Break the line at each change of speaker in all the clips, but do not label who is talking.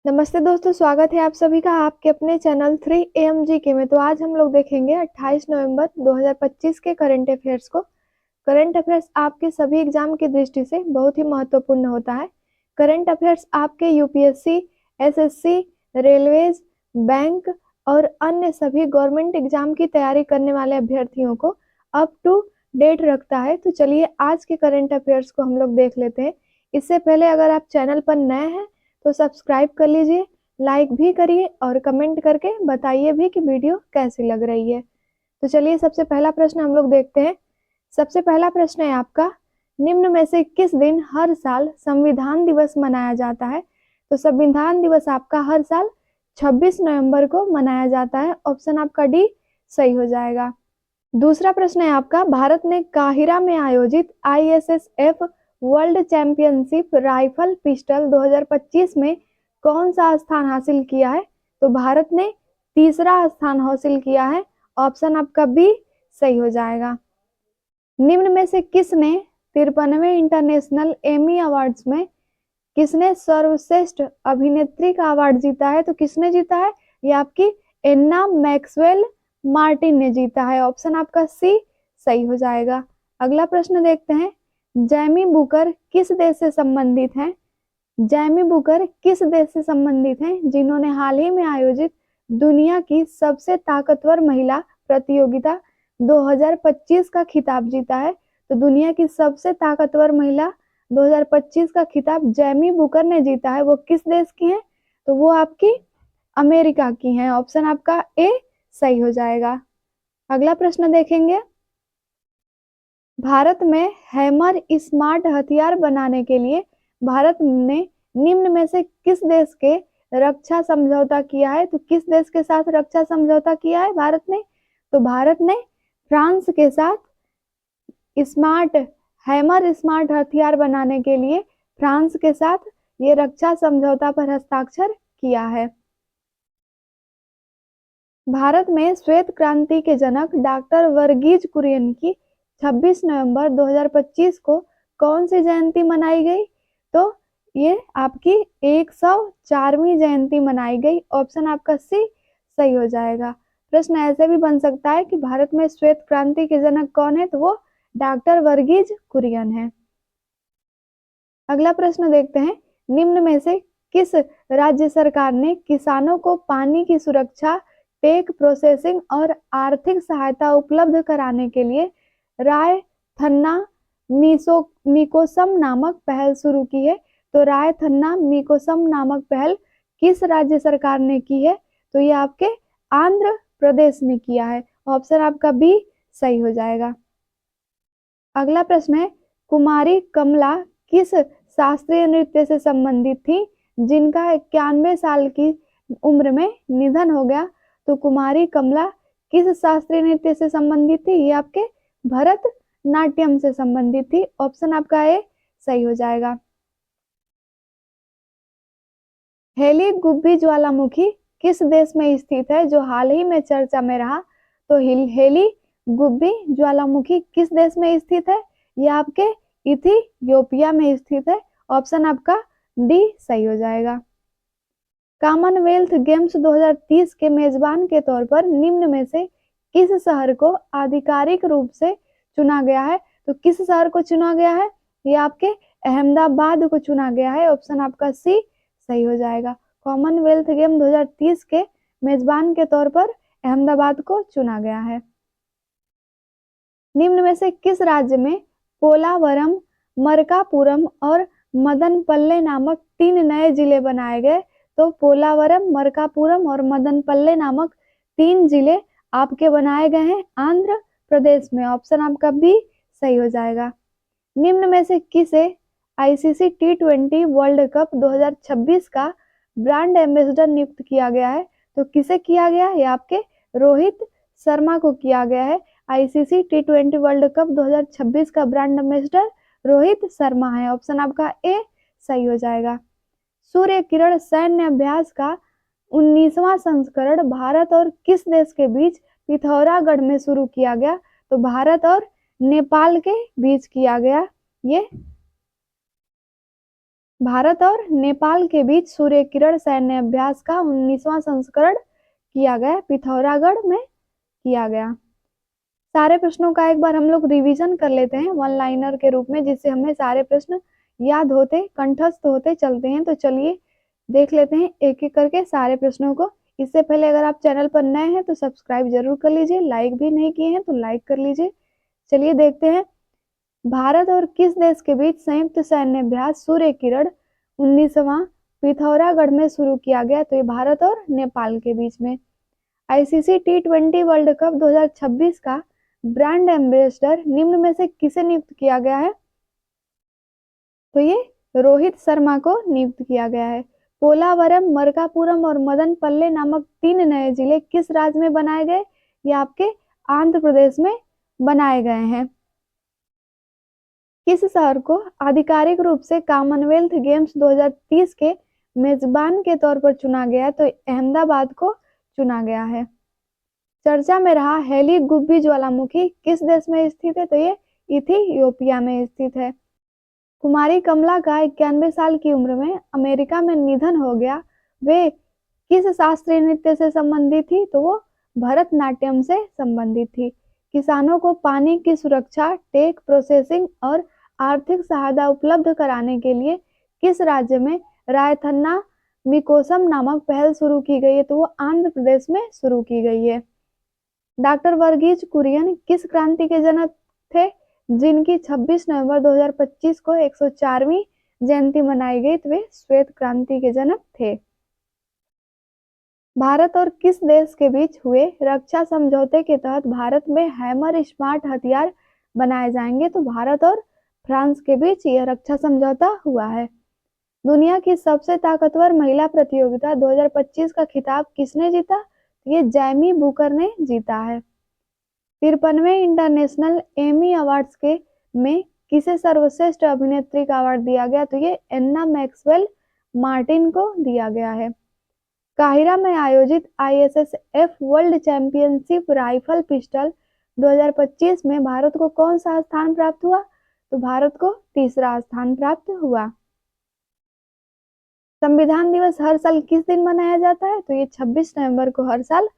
नमस्ते दोस्तों, स्वागत है आप सभी का आपके अपने चैनल 3AMGK में। तो आज हम लोग देखेंगे 28 नवंबर 2025 के करंट अफेयर्स को। करंट अफेयर्स आपके सभी एग्जाम की दृष्टि से बहुत ही महत्वपूर्ण होता है। करंट अफेयर्स आपके यूपीएससी, एसएससी, रेलवेज, बैंक और अन्य सभी गवर्नमेंट एग्जाम की तैयारी करने वाले अभ्यर्थियों को अप टू डेट रखता है। तो चलिए आज के करंट अफेयर्स को हम लोग देख लेते हैं। इससे पहले अगर आप चैनल पर नए हैं तो सब्सक्राइब कर लीजिए, लाइक भी करिए और कमेंट करके बताइए भी कि वीडियो कैसी लग रही है। तो चलिए सबसे पहला प्रश्न हम लोग देखते हैं। सबसे पहला प्रश्न है आपका, निम्न में से किस दिन हर साल संविधान दिवस मनाया जाता है? तो संविधान दिवस आपका हर साल 26 नवंबर को मनाया जाता है। ऑप्शन आपका डी सही हो जाएगा। दूसरा प्रश्न है आपका, भारत ने काहिरा में आयोजित ISSF world championship rifle pistol 2025 में कौन सा स्थान हासिल किया है? तो भारत ने तीसरा स्थान हासिल किया है। ऑप्शन आपका बी सही हो जाएगा। निम्न में से किसने 53वें इंटरनेशनल एमी अवार्ड्स में किसने सर्वश्रेष्ठ अभिनेत्री का अवार्ड जीता है? तो किसने जीता है? ये आपकी एन्ना मैक्सवेल मार्टिन ने जीता है। ऑप्शन आपका सी सही हो जाएगा। अगला प्रश्न देखते हैं, जैमी बुकर किस देश से संबंधित हैं? जैमी बुकर किस देश से संबंधित हैं जिन्होंने हाल ही में आयोजित दुनिया की सबसे ताकतवर महिला प्रतियोगिता 2025 का खिताब जीता है? तो दुनिया की सबसे ताकतवर महिला 2025 का खिताब जैमी बुकर ने जीता है। वो किस देश की हैं? तो वो आपकी अमेरिका की हैं। ऑप्शन आपका ए सही हो जाएगा। अगला प्रश्न देखेंगे, भारत में हैमर स्मार्ट हथियार बनाने के लिए भारत ने निम्न में से किस देश के रक्षा समझौता किया है? तो किस देश के साथ रक्षा समझौता किया है भारत ने? तो भारत ने फ्रांस के साथ हैमर स्मार्ट हथियार बनाने के लिए फ्रांस के साथ ये रक्षा समझौता पर हस्ताक्षर किया है। भारत में श्वेत क्रांति के जनक डॉक्टर वर्गीज कुरियन की 26 नवंबर 2025 को कौन सी जयंती मनाई गई? तो ये आपकी 104वीं जयंती मनाई गई। ऑप्शन आपका सी सही हो जाएगा। प्रश्न ऐसे भी बन सकता है कि भारत में श्वेत क्रांति के जनक कौन है? तो वो डॉक्टर वर्गीज कुरियन है। अगला प्रश्न देखते हैं, निम्न में से किस राज्य सरकार ने किसानों को पानी की सुरक्षा, टेक प्रोसेसिंग और आर्थिक सहायता उपलब्ध कराने के लिए राय थन्ना मिकोसम नामक पहल शुरू की है? तो राय थन्ना मिकोसम नामक पहल किस राज्य सरकार ने की है? तो ये आपके आंध्र प्रदेश ने किया है। ऑप्शन आपका बी सही हो जाएगा। अगला प्रश्न है, कुमारी कमला किस शास्त्रीय नृत्य से संबंधित थी जिनका 91 साल की उम्र में निधन हो गया? तो कुमारी कमला किस शास्त्रीय नृत्य से संबंधित थी? ये आपके भरतनाट्यम से संबंधित थी। ऑप्शन आपका ए सही हो जाएगा। हेली गुब्बी ज्वालामुखी किस देश में स्थित है जो हाल ही में चर्चा में रहा? तो हेली गुब्बी ज्वालामुखी किस देश में स्थित है? ये आपके इथियोपिया में स्थित है। ऑप्शन आपका डी सही हो जाएगा। कॉमनवेल्थ गेम्स 2030 के मेजबान के तौर पर निम्न में से किस शहर को आधिकारिक रूप से चुना गया है? तो किस शहर को चुना गया है? ये आपके अहमदाबाद को चुना गया है। ऑप्शन आपका सी सही हो जाएगा। कॉमनवेल्थ गेम 2030 के मेजबान के तौर पर अहमदाबाद को चुना गया है। निम्न में से किस राज्य में पोलावरम, मरकापुरम और मदनपल्ले नामक 3 नए जिले बनाए गए? तो पोलावरम, मरकापुरम और मदनपल्ले नामक 3 जिले आपके बनाए गए हैं आंध्र प्रदेश में। ऑप्शन आपका बी सही हो जाएगा। निम्न में से किसे ICC T20 वर्ल्ड कप 2026 का ब्रांड एम्बेसडर नियुक्त किया गया है? तो किसे किया गया है? आपके रोहित शर्मा को किया गया है। ICC T20 वर्ल्ड कप 2026 का ब्रांड एम्बेसडर रोहित शर्मा है। ऑप्शन आपका ए सही हो जाएगा। सूर्य किरण सैन्य अभ्यास का 19वां संस्करण भारत और किस देश के बीच पिथौरागढ़ में शुरू किया गया? तो भारत और नेपाल के बीच किया गया ये भारत और नेपाल के बीच सूर्य किरण सैन्य अभ्यास का 19वां संस्करण किया गया, पिथौरागढ़ में किया गया। सारे प्रश्नों का एक बार हम लोग रिवीजन कर लेते हैं वन लाइनर के रूप में, जिससे हमें सारे प्रश्न याद होते कंठस्थ होते चलते हैं। तो चलिए देख लेते हैं एक एक करके सारे प्रश्नों को। इससे पहले अगर आप चैनल पर नए हैं तो सब्सक्राइब जरूर कर लीजिए, लाइक भी नहीं किए हैं तो लाइक कर लीजिए। चलिए देखते हैं, भारत और किस देश के बीच संयुक्त सैन्य अभ्यास सूर्य किरण 19वां पिथौरागढ़ में शुरू किया गया? तो ये भारत और नेपाल के बीच में। आईसीसी T20 वर्ल्ड कप 2026 का ब्रांड एम्बेसडर निम्न में से किसे नियुक्त किया गया है? तो ये रोहित शर्मा को नियुक्त किया गया है। पोलावरम, मरकापुरम और मदनपल्ले नामक 3 नए जिले किस राज्य में बनाए गए? ये आपके आंध्र प्रदेश में बनाए गए हैं। किस शहर को आधिकारिक रूप से कॉमनवेल्थ गेम्स 2030 के मेजबान के तौर पर चुना गया? तो अहमदाबाद को चुना गया है। चर्चा में रहा हेली गुब्बी ज्वालामुखी किस देश में स्थित है? तो ये इथियोपिया में स्थित है। कुमारी कमला का 91 साल की उम्र में अमेरिका में निधन हो गया। वे किस शास्त्रीय नृत्य से संबंधित थी? तो वो भरतनाट्यम से संबंधित थी। किसानों को पानी की सुरक्षा, टेक प्रोसेसिंग और आर्थिक सहायता उपलब्ध कराने के लिए किस राज्य में रायथन्ना मिकोसम नामक पहल शुरू की गई है? तो वो आंध्र प्रदेश में शुरू की गई है। डॉक्टर वर्गीज कुरियन किस क्रांति के जनक थे, जिनकी 26 नवंबर 2025 को 104वीं जयंती मनाई गई? तो वे श्वेत क्रांति के जनक थे। भारत और किस देश के बीच हुए रक्षा समझौते के तहत भारत में हैमर स्मार्ट हथियार बनाए जाएंगे? तो भारत और फ्रांस के बीच यह रक्षा समझौता हुआ है। दुनिया की सबसे ताकतवर महिला प्रतियोगिता 2025 का खिताब किसने जीता? ये जैमी बुकर ने जीता है। 53वें इंटरनेशनल एमी अवार्ड्स के में किसे सर्वश्रेष्ठ अभिनेत्री का अवार्ड दिया गया? तो ये एन्ना मैक्सवेल मार्टिन को दिया गया है। काहिरा में आयोजित ISSF world championship rifle pistol 2025 में भारत को कौन सा स्थान प्राप्त हुआ? तो भारत को तीसरा स्थान प्राप्त हुआ। संविधान दिवस हर साल किस दिन मनाया जाता है? तो ये 26 नवंबर को हर साल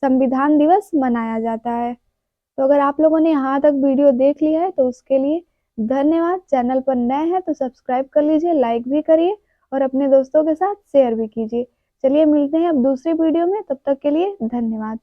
संविधान दिवस मनाया जाता है। तो अगर आप लोगों ने यहाँ तक वीडियो देख लिया है तो उसके लिए धन्यवाद। चैनल पर नए हैं तो सब्सक्राइब कर लीजिए, लाइक भी करिए और अपने दोस्तों के साथ शेयर भी कीजिए। चलिए मिलते हैं अब दूसरी वीडियो में, तब तक के लिए धन्यवाद।